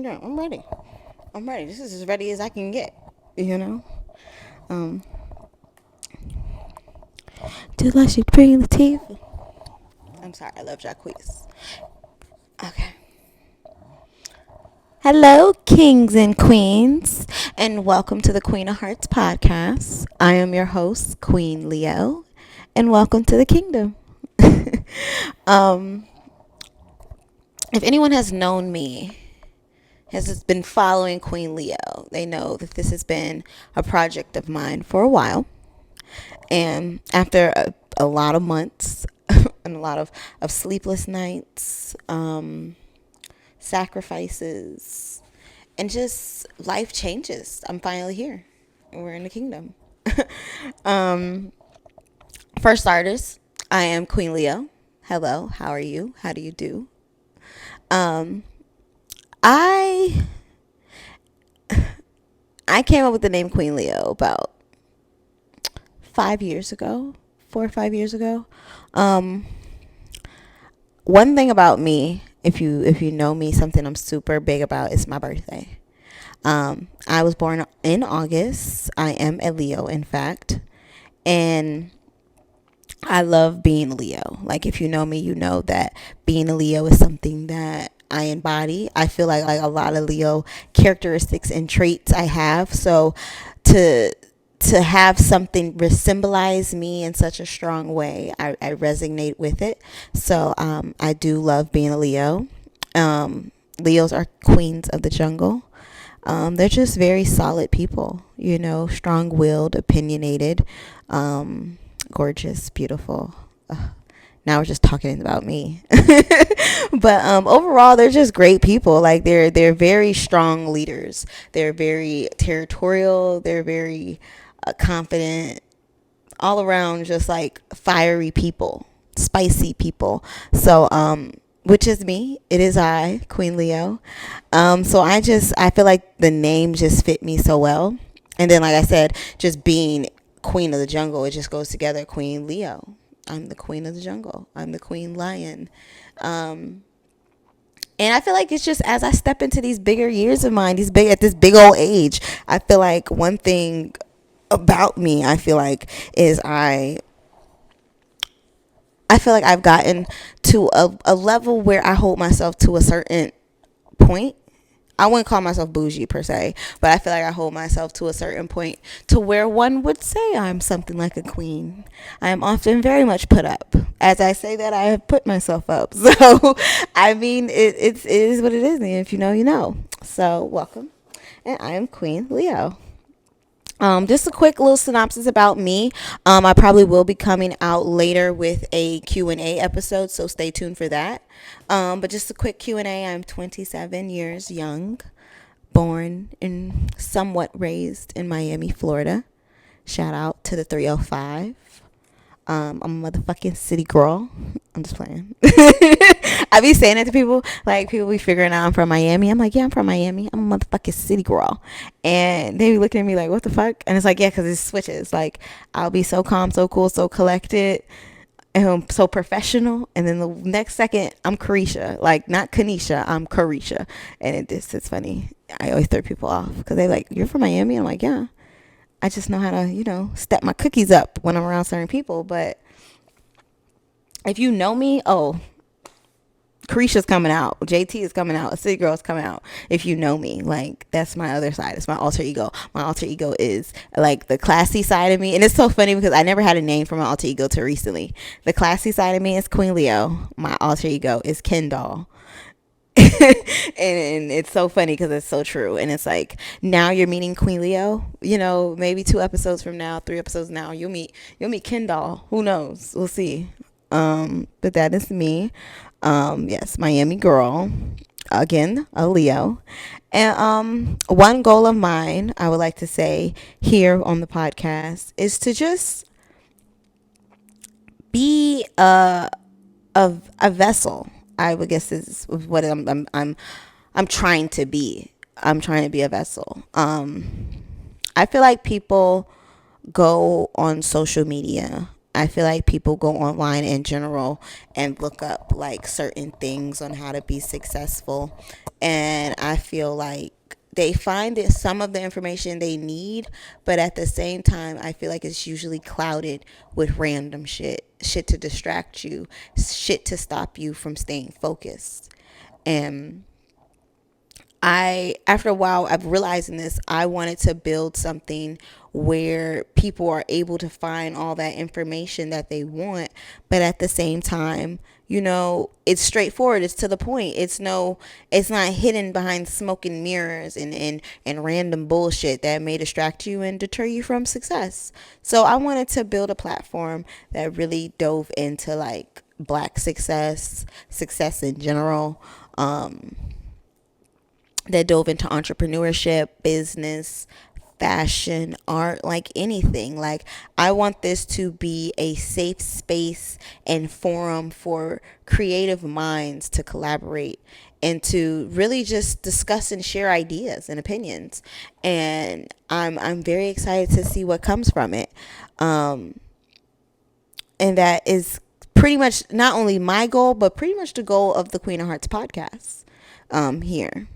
fucking drunk. I'm ready. This is as ready as I can get. You know. Um. Do like she bring the TV. I'm sorry. I love Jacquees. Okay. Hello, kings and queens, and welcome to the Qween of Hearts podcast. I am your host, Queen Leo, and welcome to the kingdom. um, if anyone has known me, has been following Queen Leo, they know that this has been a project of mine for a while. And after a lot of months and a lot of sleepless nights, sacrifices, and just life changes, I'm finally here. We're in the kingdom. um, for starters, I am Queen Leo. Hello, how are you? How do you do? Um, I I came up with the name Queen Leo about 5 years ago, 4 or 5 years ago. Um, one thing about me, if you know me, something I'm super big about is my birthday. I was born in August. I am a Leo, in fact, and I love being a Leo. Like, if you know me, you know that being a Leo is something that I embody. I feel like a lot of Leo characteristics and traits I have. So to have something symbolize me in such a strong way, I resonate with it. So I do love being a Leo. Leos are queens of the jungle. They're just very solid people, strong-willed, opinionated, gorgeous, beautiful. Now we're just talking about me. But overall, they're just great people. Like, they're very strong leaders. They're very territorial. They're very confident, all around, just like fiery people, spicy people. So which is me. It is I, Queen Leo. So I feel like the name just fit me so well. And then, like I said, just being queen of the jungle, it just goes together. Queen Leo. I'm the queen of the jungle. I'm the queen lion. And I feel like it's just as I step into these bigger years of mine, at this big old age, I feel like one thing about me, I feel like, is I feel like I've gotten to a level where I hold myself to a certain point. I wouldn't call myself bougie per se, but I feel like I hold myself to a certain point to where one would say I'm something like a queen. I am often very much put up. As I say that, I have put myself up. So, I mean, it is what it is. And if you know, you know. So, welcome. And I am Queen Leo. Just a quick little synopsis about me. I probably will be coming out later with a Q&A episode, so stay tuned for that. But just a quick Q&A. I'm 27 years young, born and somewhat raised in Miami, Florida. Shout out to the 305. I'm a motherfucking city girl. I'm just playing. I be saying it to people. Like, people be figuring out I'm from Miami. I'm like, yeah, I'm from Miami. I'm a motherfucking city girl. And they be looking at me like, what the fuck? And it's like, yeah, because it switches. Like, I'll be so calm, so cool, so collected, and so professional. And then the next second, I'm Carisha. Like, not Kanisha. I'm Carisha. And it's funny. I always throw people off because they like, you're from Miami? I'm like, yeah. I just know how to, step my cookies up when I'm around certain people. But if you know me, Carisha's coming out. JT is coming out. A city girl is coming out. If you know me, like, that's my other side. It's my alter ego. My alter ego is like the classy side of me. And it's so funny because I never had a name for my alter ego till recently. The classy side of me is Queen Leo. My alter ego is Ken Doll. And it's so funny because it's so true. And it's like, now you're meeting Queen Leo, maybe 2 episodes from now, 3 episodes now, you'll meet Kendall. Who knows? We'll see. But that is me. Yes, Miami girl, again, a Leo. And one goal of mine, I would like to say here on the podcast, is to just be a vessel. I would guess is what I'm trying to be. I'm trying to be a vessel. I feel like people go on social media I feel like people go online in general and look up like certain things on how to be successful. And I feel like they find that some of the information they need, but at the same time, I feel like it's usually clouded with random shit to distract you, shit to stop you from staying focused. And after a while, I've realizing this, I wanted to build something where people are able to find all that information that they want, but at the same time, it's straightforward. It's to the point. It's not hidden behind smoke and mirrors and random bullshit that may distract you and deter you from success. So I wanted to build a platform that really dove into like black success in general. That dove into entrepreneurship, business, fashion, art, like anything. Like, I want this to be a safe space and forum for creative minds to collaborate and to really just discuss and share ideas and opinions. And I'm very excited to see what comes from it. And that is pretty much not only my goal, but pretty much the goal of the Qween of Hearts podcast here.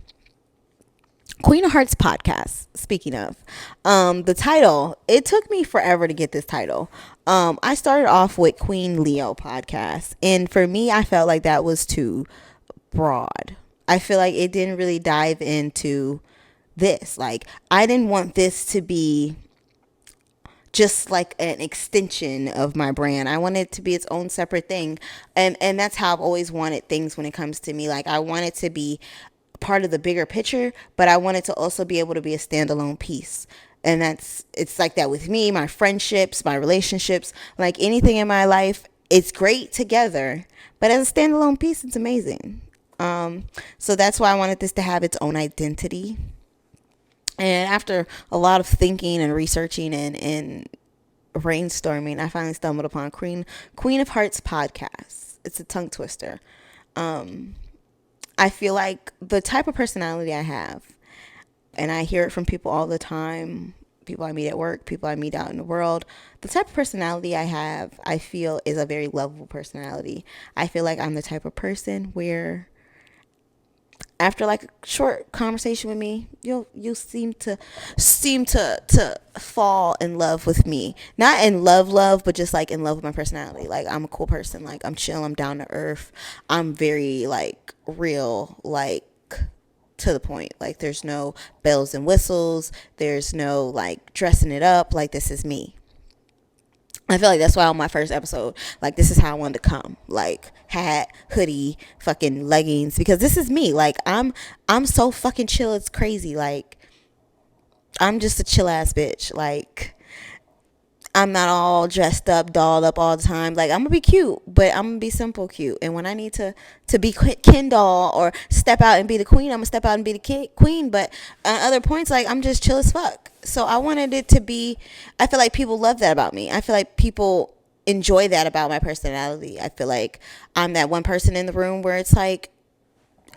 Qween of Hearts podcast, speaking of. The title, it took me forever to get this title. I started off with Queen Leo podcast. And for me, I felt like that was too broad. I feel like it didn't really dive into this. Like, I didn't want this to be just like an extension of my brand. I want it to be its own separate thing. And that's how I've always wanted things when it comes to me. Like, I want it to be part of the bigger picture, but I want it to also be able to be a standalone piece. And it's like that with me, my friendships, my relationships, like anything in my life. It's great together, but as a standalone piece, it's amazing. So that's why I wanted this to have its own identity. And after a lot of thinking and researching and brainstorming, I finally stumbled upon Qween of Hearts podcast. It's a tongue twister. I feel like the type of personality I have, and I hear it from people all the time, people I meet at work, people I meet out in the world, the type of personality I have, I feel is a very lovable personality. I feel like I'm the type of person where after like a short conversation with me, you'll seem to fall in love with me. Not in love, but just like in love with my personality. Like, I'm a cool person. Like, I'm chill, I'm down to earth. I'm very like real, like to the point. Like, there's no bells and whistles. There's no like dressing it up. Like, this is me. I feel like that's why on my first episode, like, this is how I wanted to come. Like, hat, hoodie, fucking leggings, because this is me. Like, I'm so fucking chill, it's crazy. Like, I'm just a chill ass bitch. Like, I'm not all dressed up, dolled up all the time. Like, I'm gonna be cute, but I'm gonna be simple cute. And when I need to be Ken doll or step out and be the queen, I'm gonna step out and be the queen. But at other points, like, I'm just chill as fuck. So I wanted it to be, I feel like people love that about me. I feel like people enjoy that about my personality. I feel like I'm that one person in the room where it's like,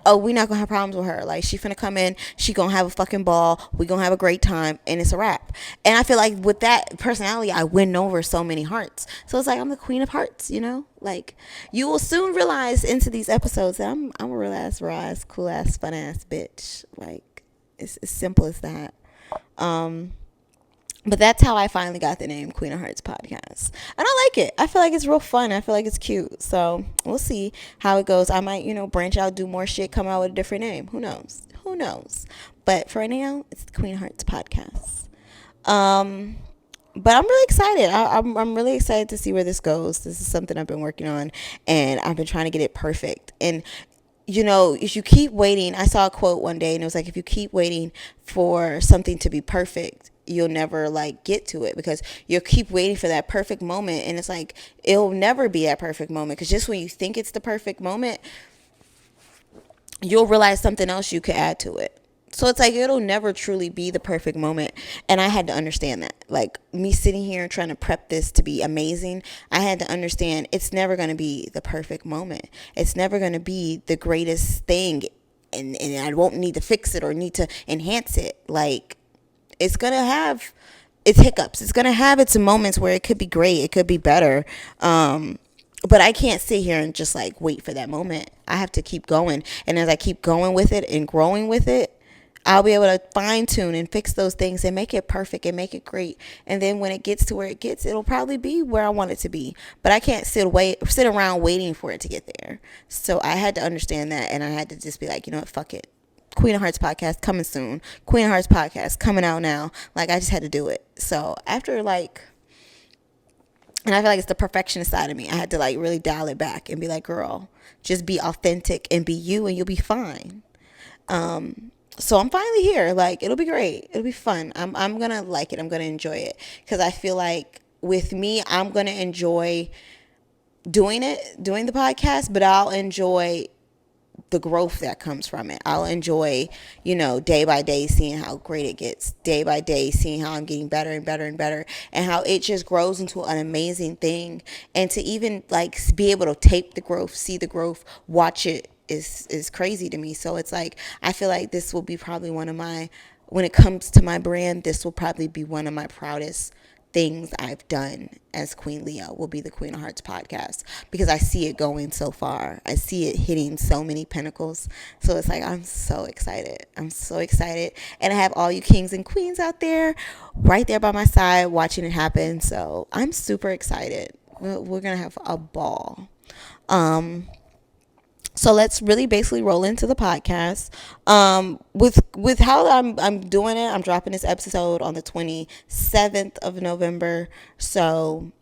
oh, we not gonna have problems with her. Like, she finna come in, she gonna have a fucking ball, we gonna have a great time, and it's a wrap. And I feel like with that personality, I win over so many hearts. So it's like, I'm the Queen of Hearts, Like, you will soon realize into these episodes that I'm a real ass, raw ass, cool ass, fun ass bitch. Like, it's as simple as that. But that's how I finally got the name Qween of Hearts podcast. And I like it. I feel like it's real fun. I feel like it's cute. So we'll see how it goes. I might, branch out, do more shit, come out with a different name. Who knows? But for right now, it's the Qween of Hearts podcast. But I'm really excited. I'm really excited to see where this goes. This is something I've been working on, and I've been trying to get it perfect. And if you keep waiting, I saw a quote one day, and it was like, if you keep waiting for something to be perfect, you'll never like get to it, because you'll keep waiting for that perfect moment, and it's like, it'll never be that perfect moment, because just when you think it's the perfect moment, you'll realize something else you could add to it. So it's like, it'll never truly be the perfect moment. And I had to understand that. Like, me sitting here and trying to prep this to be amazing, I had to understand it's never going to be the perfect moment. It's never going to be the greatest thing. And I won't need to fix it or need to enhance it. Like, it's going to have its hiccups. It's gonna have its moments where it could be great, it could be better. But I can't sit here and just like wait for that moment. I have to keep going, and as I keep going with it and growing with it, I'll be able to fine tune and fix those things and make it perfect and make it great. And then when it gets to where it gets, it'll probably be where I want it to be. But I can't sit around waiting for it to get there. So I had to understand that, and I had to just be like, you know what, fuck it. Qween of Hearts podcast coming soon. Qween of Hearts podcast coming out now. Like, I just had to do it. So after like, and I feel like it's the perfectionist side of me. I had to like really dial it back and be like, girl, just be authentic and be you, and you'll be fine. So I'm finally here. Like, it'll be great. It'll be fun. I'm gonna like it. I'm gonna enjoy it, because I feel like with me, I'm gonna enjoy doing the podcast, but I'll enjoy the growth that comes from it. I'll enjoy, day by day seeing how great it gets, day by day seeing how I'm getting better and better and better, and how it just grows into an amazing thing. And to even like be able to tape the growth, see the growth, watch it is crazy to me. So it's like, I feel like this will be probably when it comes to my brand, this will probably be one of my proudest things I've done as Queen Leo, will be the Qween of Hearts podcast, because I see it going so far. I see it hitting so many pinnacles. So it's like, I'm so excited. I'm so excited. And I have all you kings and queens out there right there by my side watching it happen. So I'm super excited. We're going to have a ball. So let's really basically roll into the podcast. With how I'm doing it, I'm dropping this episode on the 27th of November. So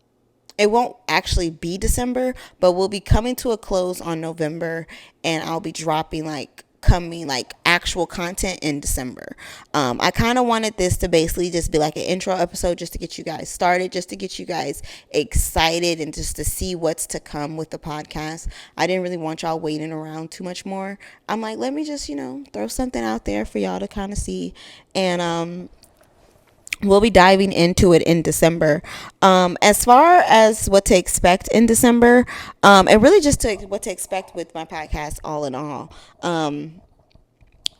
it won't actually be December, but we'll be coming to a close on November, and I'll be dropping coming actual content in December. I kind of wanted this to basically just be like an intro episode, just to get you guys started, just to get you guys excited, and just to see what's to come with the podcast. I didn't really want y'all waiting around too much more. I'm like, let me just, throw something out there for y'all to kind of see. And we'll be diving into it in December. As far as what to expect in December, and really just what to expect with my podcast all in all.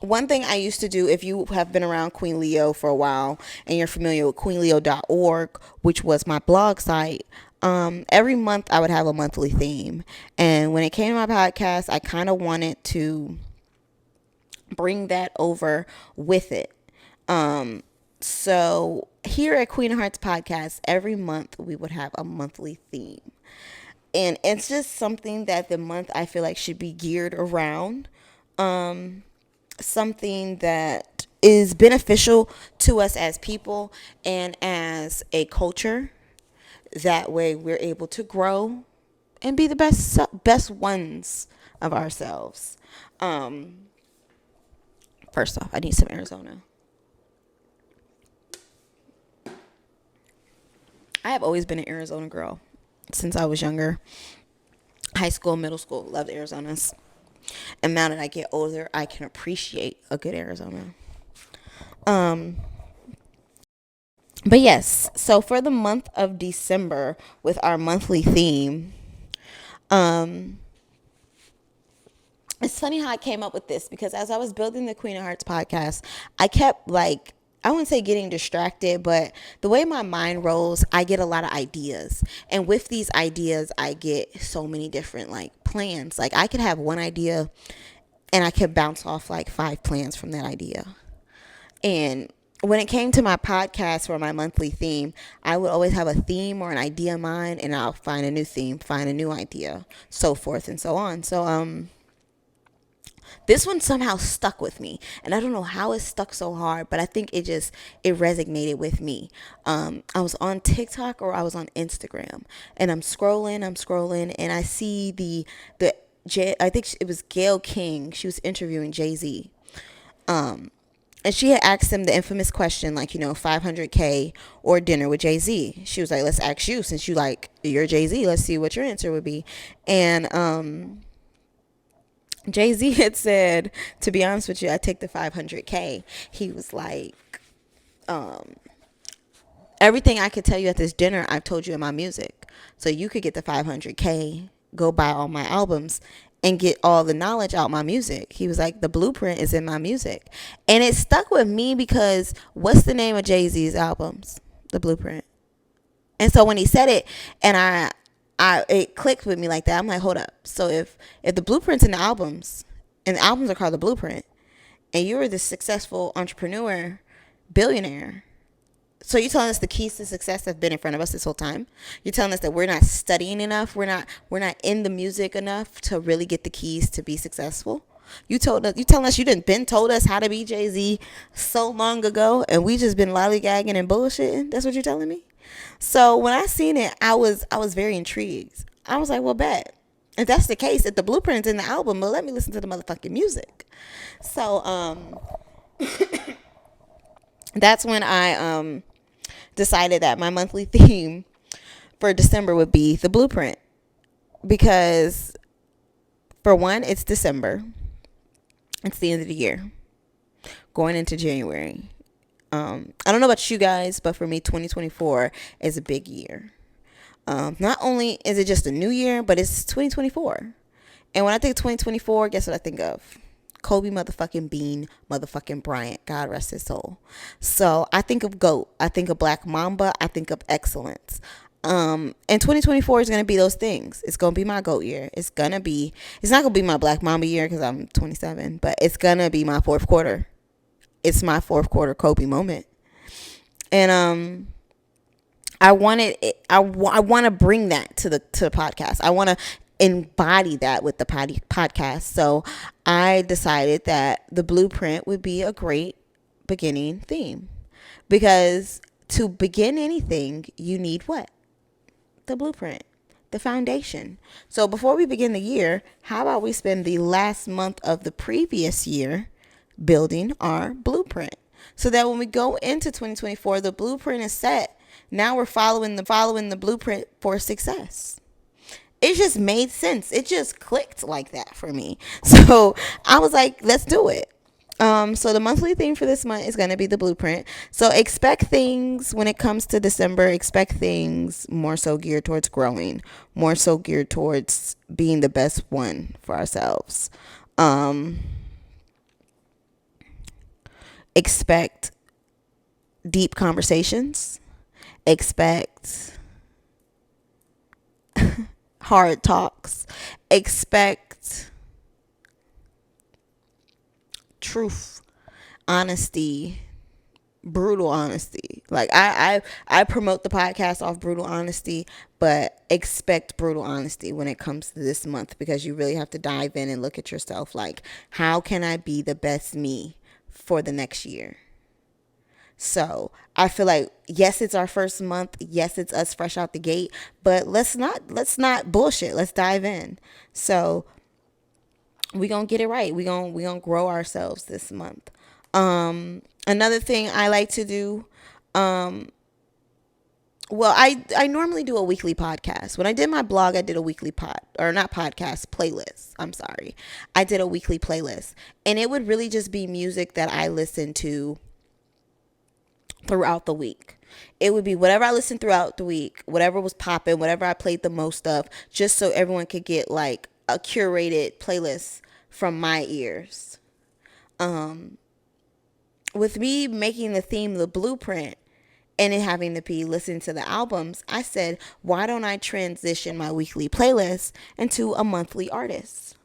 One thing I used to do, if you have been around Queen Leo for a while and you're familiar with queenleo.org, which was my blog site, every month I would have a monthly theme. And when it came to my podcast, I kind of wanted to bring that over with it. So here at Qween of Hearts podcast, every month we would have a monthly theme. And it's just something that the month I feel like should be geared around. Something that is beneficial to us as people and as a culture. That way we're able to grow and be the best ones of ourselves. First off, I need some Arizona. I have always been an Arizona girl since I was younger. High school, middle school, loved Arizonas. And now that I get older, I can appreciate a good Arizona. But yes, so for the month of December with our monthly theme, it's funny how I came up with this, because as I was building the Qween of Hearts podcast, I kept I wouldn't say getting distracted, but the way my mind rolls, I get a lot of ideas. And with these ideas, I get so many different plans. I could have one idea and I could bounce off 5 plans from that idea. And when it came to my podcast for my monthly theme, I would always have a theme or an idea in mind, and I'll find a new theme, find a new idea, so forth and so on. So, this one somehow stuck with me, and I don't know how it stuck so hard, but I think it resonated with me. I was on TikTok or I was on Instagram, and I'm scrolling, and I see I think it was Gayle King. She was interviewing Jay-Z. And she had asked him the infamous question, 500K or dinner with Jay-Z. She was like, let's ask you, since you're Jay-Z, let's see what your answer would be. And, Jay-Z had said, to be honest with you, I take the 500K. He was like, everything I could tell you at this dinner, I've told you in my music. So you could get the 500K, go buy all my albums, and get all the knowledge out my music. He was like, the blueprint is in my music. And it stuck with me because what's the name of Jay-Z's albums? The Blueprint. And so when he said it, and it clicked with me like that. I'm like, hold up. So if the blueprints in the albums, and the albums are called The Blueprint, and you're the successful entrepreneur, billionaire, so you're telling us the keys to success have been in front of us this whole time. You're telling us that we're not studying enough. We're not in the music enough to really get the keys to be successful. You telling us you didn't been told us how to be Jay-Z so long ago, and we just been lollygagging and bullshitting. That's what you're telling me. So when I seen it, I was very intrigued. I was like, well, bet. If that's the case, if the blueprint's in the album, well, let me listen to the motherfucking music. So that's when I decided that my monthly theme for December would be the blueprint, because for one, it's December. It's the end of the year, going into January. I don't know about you guys, but for me, 2024 is a big year. Not only is it just a new year, but it's 2024. And when I think 2024, guess what I think of? Kobe motherfucking Bean motherfucking Bryant. God rest his soul. So I think of GOAT. I think of Black Mamba. I think of excellence. And 2024 is going to be those things. It's going to be my GOAT year. It's not going to be my Black Mamba year because I'm 27, but it's going to be my fourth quarter. It's my fourth quarter Kobe moment. And I want to bring that to the podcast. I want to embody that with the podcast. So I decided that the blueprint would be a great beginning theme, because to begin anything, you need what? The blueprint, the foundation. So before we begin the year, how about we spend the last month of the previous year building our blueprint, so that when we go into 2024, the blueprint is set. Now we're following the blueprint for success. It just made sense. It just clicked like that for me. So I was like, let's do it. So the monthly theme for this month is going to be the blueprint. So expect things when it comes to December. Expect things more so geared towards growing, more so geared towards being the best one for ourselves. Expect deep conversations. Expect hard talks. Expect truth, honesty, brutal honesty. Like I promote the podcast off brutal honesty, but expect brutal honesty when it comes to this month, because you really have to dive in and look at yourself. Like, how can I be the best me for the next year? So I feel like, yes, it's our first month. Yes, it's us fresh out the gate, but let's not bullshit. Let's dive in. So we gonna get it right. We gonna grow ourselves this month. Another thing I like to do, well, I normally do a weekly podcast. When I did my blog, I did a weekly playlist. I'm sorry. I did a weekly playlist, and it would really just be music that I listened to throughout the week. It would be whatever I listened throughout the week, whatever was popping, whatever I played the most of, just so everyone could get like a curated playlist from my ears. With me making the theme the blueprint and it having to be listening to the albums, I said, why don't I transition my weekly playlist into a monthly artist?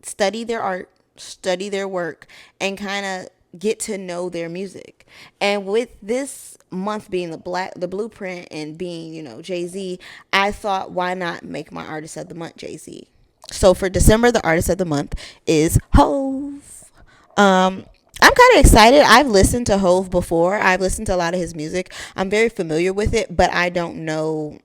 Study their art, study their work, and kind of get to know their music. And with this month being the blueprint and being, Jay-Z, I thought, why not make my artist of the month Jay-Z? So for December, the artist of the month is Hove. I'm kind of excited. I've listened to Hove before. I've listened to a lot of his music. I'm very familiar with it, but I don't know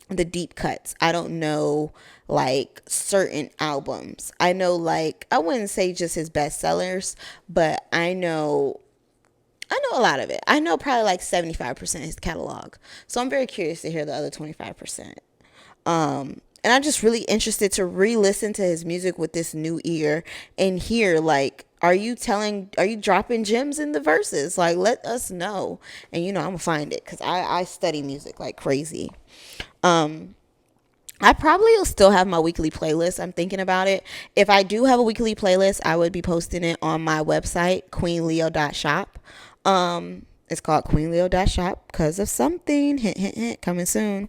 the deep cuts. I don't know like certain albums. I know, like, I wouldn't say just his best sellers, but I know a lot of it. I know probably like 75% of his catalog. So I'm very curious to hear the other 25%. And I'm just really interested to re-listen to his music with this new ear and hear, like, are you dropping gems in the verses? Like, let us know. And, I'm going to find it, because I study music like crazy. I probably will still have my weekly playlist. I'm thinking about it. If I do have a weekly playlist, I would be posting it on my website, queenleo.shop. It's called QueenLeo.shop because of something. Hint, hint, hint. Coming soon.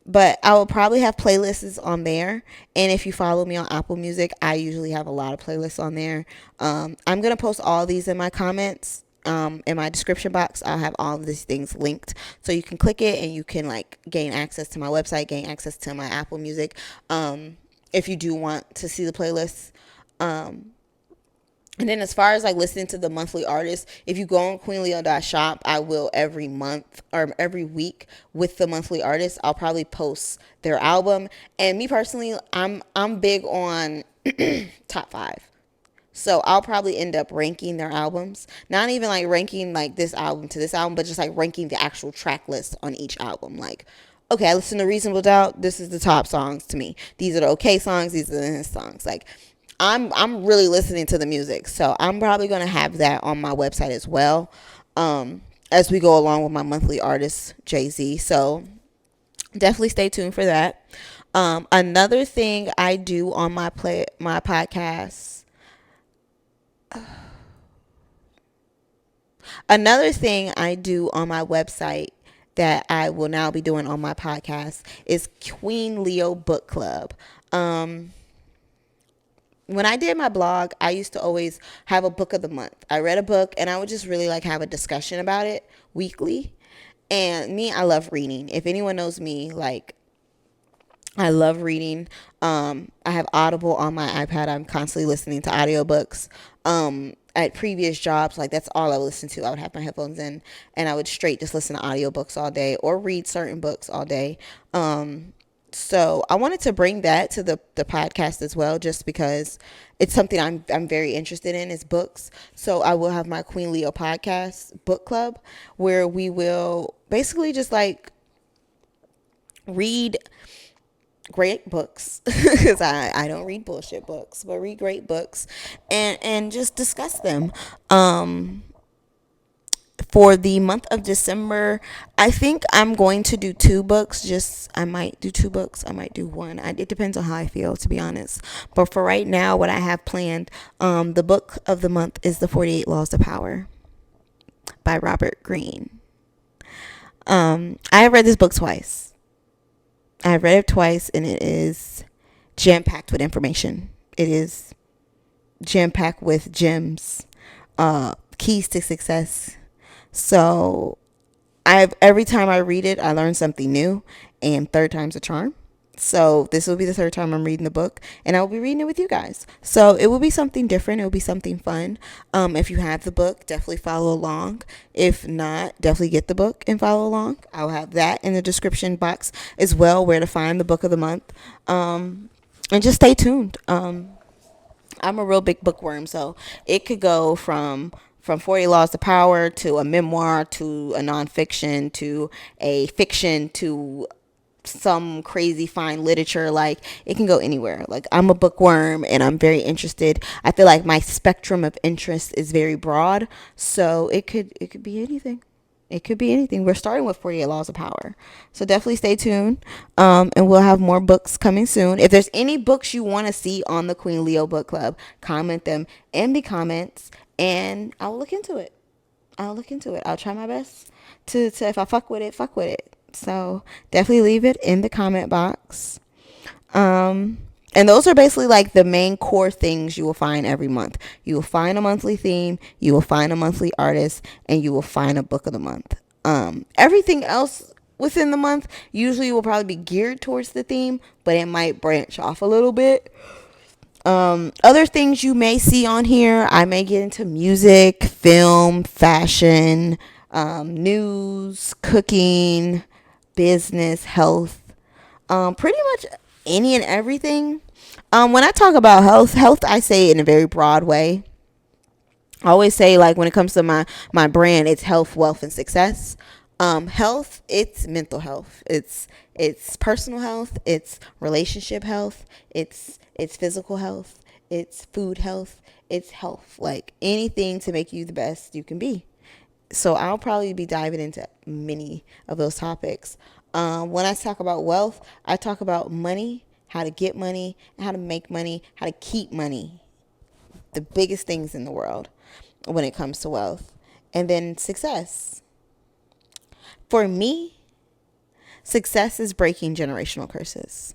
But I will probably have playlists on there. And if you follow me on Apple Music, I usually have a lot of playlists on there. I'm going to post all these in my comments. In my description box, I'll have all of these things linked. So you can click it and you can like gain access to my website, gain access to my Apple Music. If you do want to see the playlists. And then as far as like listening to the monthly artists, if you go on QueenLeo.shop, I will every month or every week with the monthly artists, I'll probably post their album. And me personally, I'm big on top 5. So I'll probably end up ranking their albums. Not even like ranking like this album to this album, but just like ranking the actual track list on each album. Like, okay, I listen to Reasonable Doubt. This is the top songs to me. These are the okay songs. These are the songs. Like, I'm really listening to the music. So I'm probably gonna have that on my website as well. As we go along with my monthly artist, Jay-Z. So definitely stay tuned for that. Another thing I do on my podcast. Another thing I do on my website that I will now be doing on my podcast is Queen Leo Book Club. When I did my blog, I used to always have a book of the month. I read a book and I would just really like have a discussion about it weekly. And me, I love reading. If anyone knows me, like I love reading. I have Audible on my iPad. I'm constantly listening to audiobooks. At previous jobs, like that's all I would listen to. I would have my headphones in and I would straight just listen to audiobooks all day or read certain books all day. So I wanted to bring that to the podcast as well, just because it's something I'm very interested in is books. So I will have my Queen Leo podcast book club where we will basically just like read great books because I don't read bullshit books, but read great books and just discuss them. For the month of December, I think I'm going to do 2 books. I might do 2 books. I might do 1. It depends on how I feel, to be honest. But for right now, what I have planned, the book of the month is The 48 Laws of Power by Robert Greene. I have read this book twice. I've read it twice, and it is jam-packed with information. It is jam-packed with gems, keys to success. So every time I read it, I learn something new, and third time's a charm. So this will be the 3rd time I'm reading the book, and I will be reading it with you guys. So it will be something different. It will be something fun. If you have the book, definitely follow along. If not, definitely get the book and follow along. I'll have that in the description box as well, where to find the book of the month. And just stay tuned. I'm a real big bookworm, so it could go from 40 Laws of Power to a memoir to a nonfiction to a fiction to some crazy fine literature. Like it can go anywhere. Like I'm a bookworm and I'm very interested. I feel like my spectrum of interest is very broad, so it could be anything. It could be anything. We're starting with 48 Laws of Power. So definitely stay tuned. And we'll have more books coming soon. If there's any books you want to see on the Queen Leo Book Club, comment them in the comments and I'll look into it. I'll try my best to if I fuck with it. So definitely leave it in the comment box. And those are basically like the main core things you will find every month. You will find a monthly theme, you will find a monthly artist, and you will find a book of the month. Everything else within the month usually will probably be geared towards the theme, but it might branch off a little bit. Other things you may see on here, I may get into music, film, fashion, news, cooking, business, health, pretty much any and everything. When I talk about health, I say it in a very broad way. I always say, like, when it comes to my brand, it's health, wealth, and success. Health, it's mental health. It's personal health. It's relationship health. It's physical health. It's food health. It's health. Like anything to make you the best you can be. So I'll probably be diving into many of those topics. When I talk about wealth, I talk about money, how to get money, how to make money, how to keep money. The biggest things in the world when it comes to wealth. And then success. For me, success is breaking generational curses.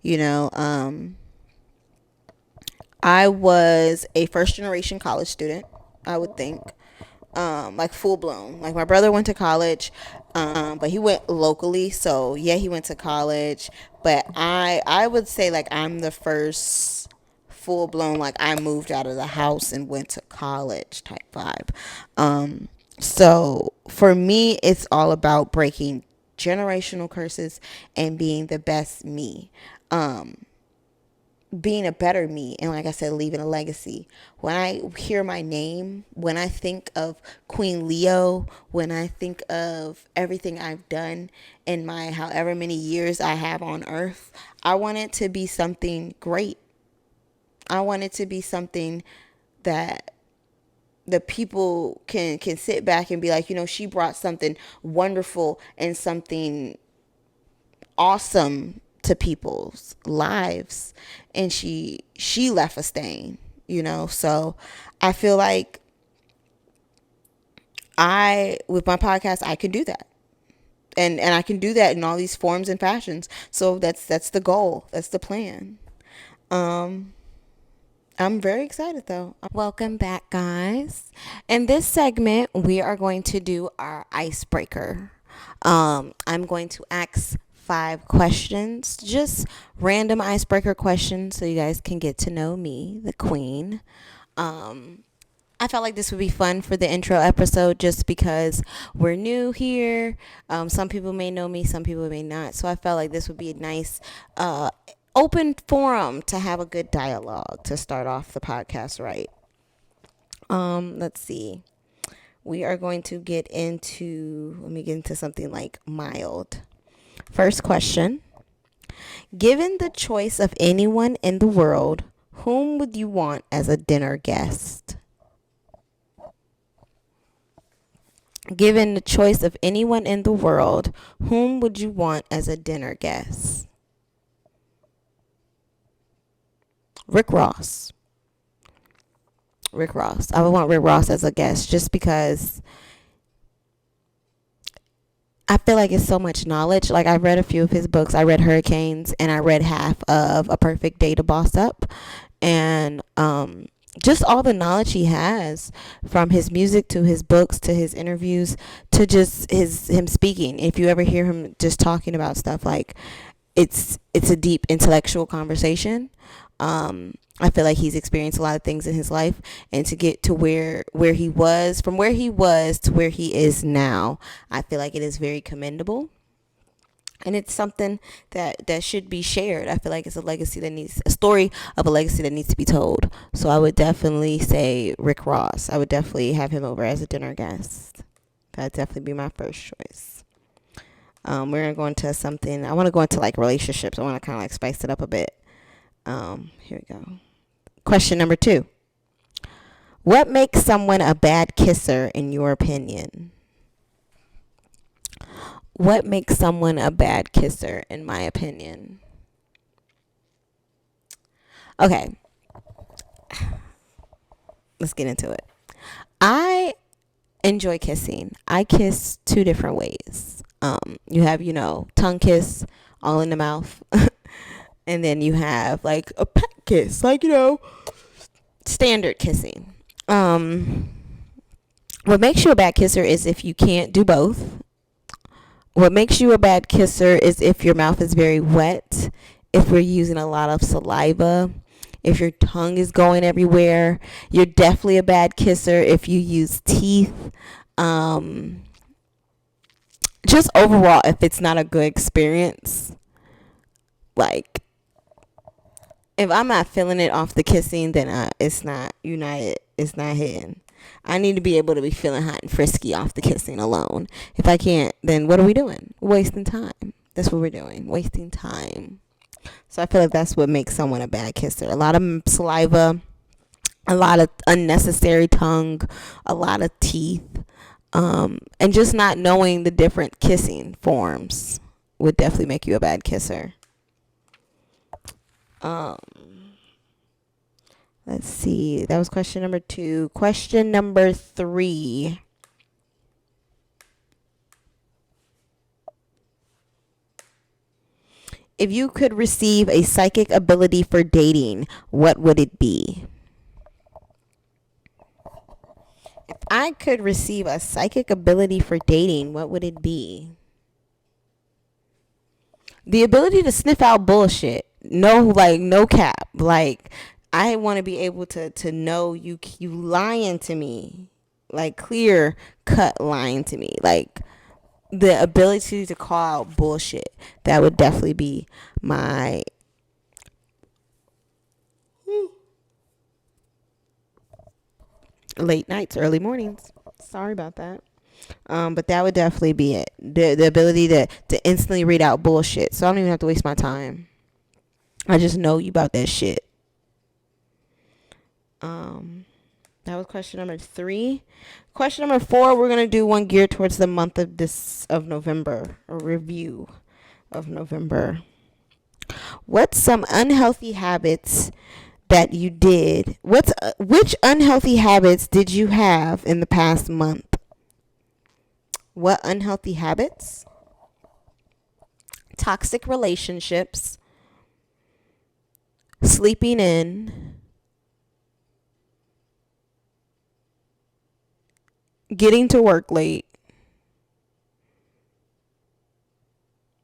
You know, I was a first generation college student, I would think. Like full blown. Like my brother went to college, but he went locally, so yeah, he went to college. But I would say like I'm the first full blown, like I moved out of the house and went to college type vibe. So for me, it's all about breaking generational curses and being the best me. Being a better me, and like I said, leaving a legacy. When I hear my name, when I think of Queen Leo, when I think of everything I've done in my however many years I have on earth, I want it to be something great. I want it to be something that the people can sit back and be like, you know, she brought something wonderful and something awesome to people's lives, and she left a stain, you know. So I feel like I, with my podcast, I can do that, and I can do that in all these forms and fashions. So that's the goal, that's the plan. I'm very excited though. Welcome back, guys. In this segment, we are going to do our icebreaker. I'm going to ask 5 questions, just random icebreaker questions, so you guys can get to know me, the queen. I felt like this would be fun for the intro episode just because we're new here. Some people may know me, some people may not. So I felt like this would be a nice open forum to have a good dialogue to start off the podcast right. Let's see. We are going to let me get into something like mild. First question. Given the choice of anyone in the world, whom would you want as a dinner guest? Given the choice of anyone in the world, whom would you want as a dinner guest? Rick Ross. Rick Ross. I would want Rick Ross as a guest just because I feel like it's so much knowledge. Like I read a few of his books. I read Hurricanes and I read half of A Perfect Day to Boss Up. And just all the knowledge he has, from his music to his books to his interviews to just him speaking. If you ever hear him just talking about stuff, like it's a deep intellectual conversation. I feel like he's experienced a lot of things in his life, and to get to where he was, from where he was to where he is now, I feel like it is very commendable. And it's something that should be shared. I feel like it's a story of a legacy that needs to be told. So I would definitely say Rick Ross. I would definitely have him over as a dinner guest. That'd definitely be my first choice. We're gonna go into something. I want to go into like relationships. I want to kind of like spice it up a bit. Here we go. Question number 2. What makes someone a bad kisser in your opinion? What makes someone a bad kisser in my opinion? Okay. Let's get into it. I enjoy kissing. I kiss 2 different ways. You have, tongue kiss all in the mouth. And then you have like a peck kiss, like, standard kissing. What makes you a bad kisser is if you can't do both. What makes you a bad kisser is if your mouth is very wet, if you're using a lot of saliva, if your tongue is going everywhere. You're definitely a bad kisser if you use teeth. Just overall, if it's not a good experience, like if I'm not feeling it off the kissing, then it's not united. It's not hitting. I need to be able to be feeling hot and frisky off the kissing alone. If I can't, then what are we doing? Wasting time. That's what we're doing. Wasting time. So I feel like that's what makes someone a bad kisser. A lot of saliva, a lot of unnecessary tongue, a lot of teeth, and just not knowing the different kissing forms would definitely make you a bad kisser. Let's see. That was question number 2. Question number 3. If you could receive a psychic ability for dating, what would it be? If I could receive a psychic ability for dating, what would it be? The ability to sniff out bullshit. No, like, no cap. Like, I want to be able to know you lying to me. Like, clear cut lying to me. Like, the ability to call out bullshit. That would definitely be my late nights, early mornings. Sorry about that. But that would definitely be it. The ability to instantly read out bullshit. So I don't even have to waste my time. I just know you about that shit. That was question number 3. Question number 4, we're gonna do one geared towards the month of November, a review of November. What's some unhealthy habits that you did? Which unhealthy habits did you have in the past month? What unhealthy habits? Toxic relationships, sleeping in, getting to work late,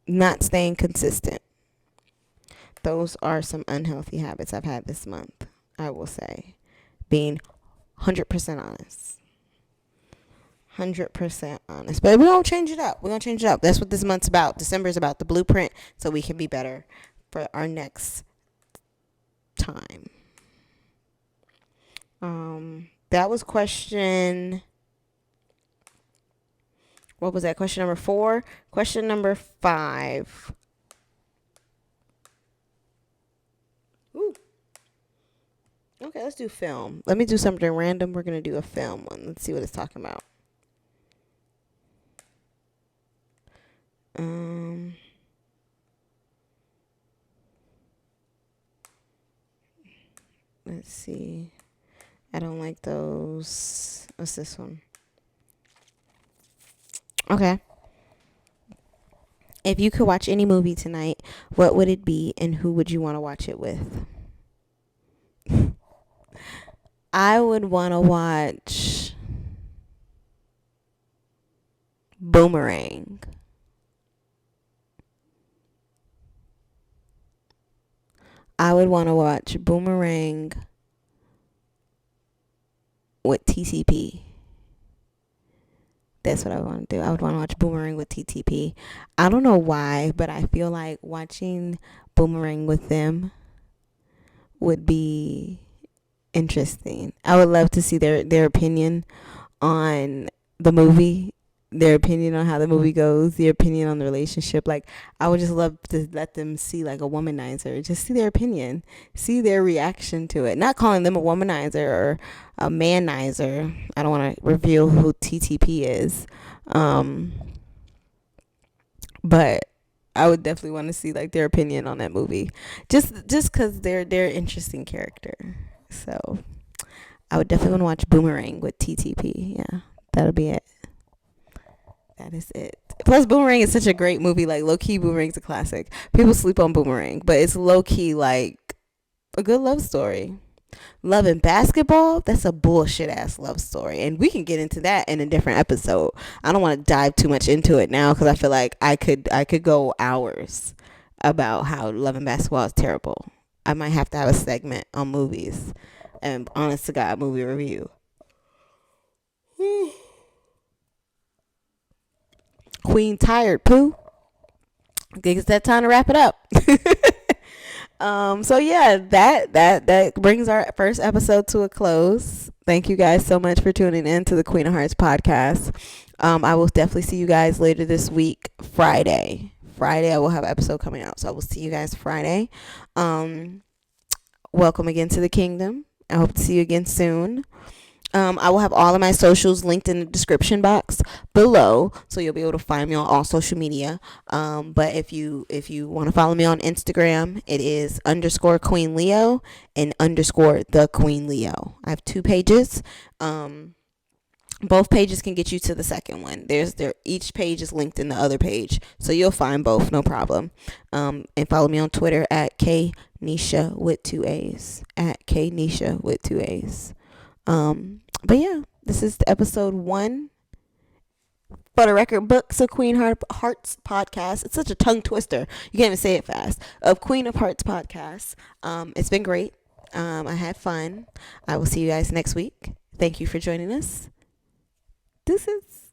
not staying consistent. Those are some unhealthy habits I've had this month, I will say. Being 100% honest. 100% honest. But we're going to change it up. We're going to change it up. That's what this month's about. December is about the blueprint so we can be better for our next time. That was question... What was that? Question number 4. Question number 5. Ooh. Okay, let's do film. Let me do something random. We're going to do a film one. Let's see what it's talking about. Let's see. I don't like those. What's this one? Okay. If you could watch any movie tonight, what would it be and who would you want to watch it with? I would want to watch Boomerang. I would want to watch Boomerang with TCP. That's what I would want to do. I would want to watch Boomerang with TTP. I don't know why, but I feel like watching Boomerang with them would be interesting. I would love to see their opinion on the movie, their opinion on how the movie goes, their opinion on the relationship. Like, I would just love to let them see like a womanizer, just see their opinion, see their reaction to it. Not calling them a womanizer or a manizer. I don't want to reveal who TTP is. But I would definitely want to see like their opinion on that movie, just because they're an interesting character. So I would definitely want to watch Boomerang with TTP. Yeah, that'll be it. That is it. Plus, Boomerang is such a great movie. Like, low key, Boomerang's a classic. People sleep on Boomerang, but it's low key like a good love story. Love and Basketball, that's a bullshit ass love story, and we can get into that in a different episode. I don't want to dive too much into it now because I feel like I could go hours about how Love and Basketball is terrible. I might have to have a segment on movies and honest to God movie review. Queen tired, poo. I think it's that time to wrap it up. So yeah, that brings our first episode to a close. Thank you guys so much for tuning in to the Qween of Hearts podcast. I will definitely see you guys later this week, Friday. I will have an episode coming out, so I will see you guys Friday. Welcome again to the kingdom. I hope to see you again soon. I will have all of my socials linked in the description box below, so you'll be able to find me on all social media. But if you want to follow me on Instagram, it is _Queen Leo and _ the Queen Leo. I have 2 pages. Both pages can get you to the second one. Each page is linked in the other page, so you'll find both, no problem. And follow me on Twitter at Nisha with 2 A's, at Nisha with 2 A's. But yeah, this is episode 1. For the record, books of Hearts podcast. It's such a tongue twister. You can't even say it fast. Of Qween of Hearts podcast. It's been great. I had fun. I will see you guys next week. Thank you for joining us. Deuces.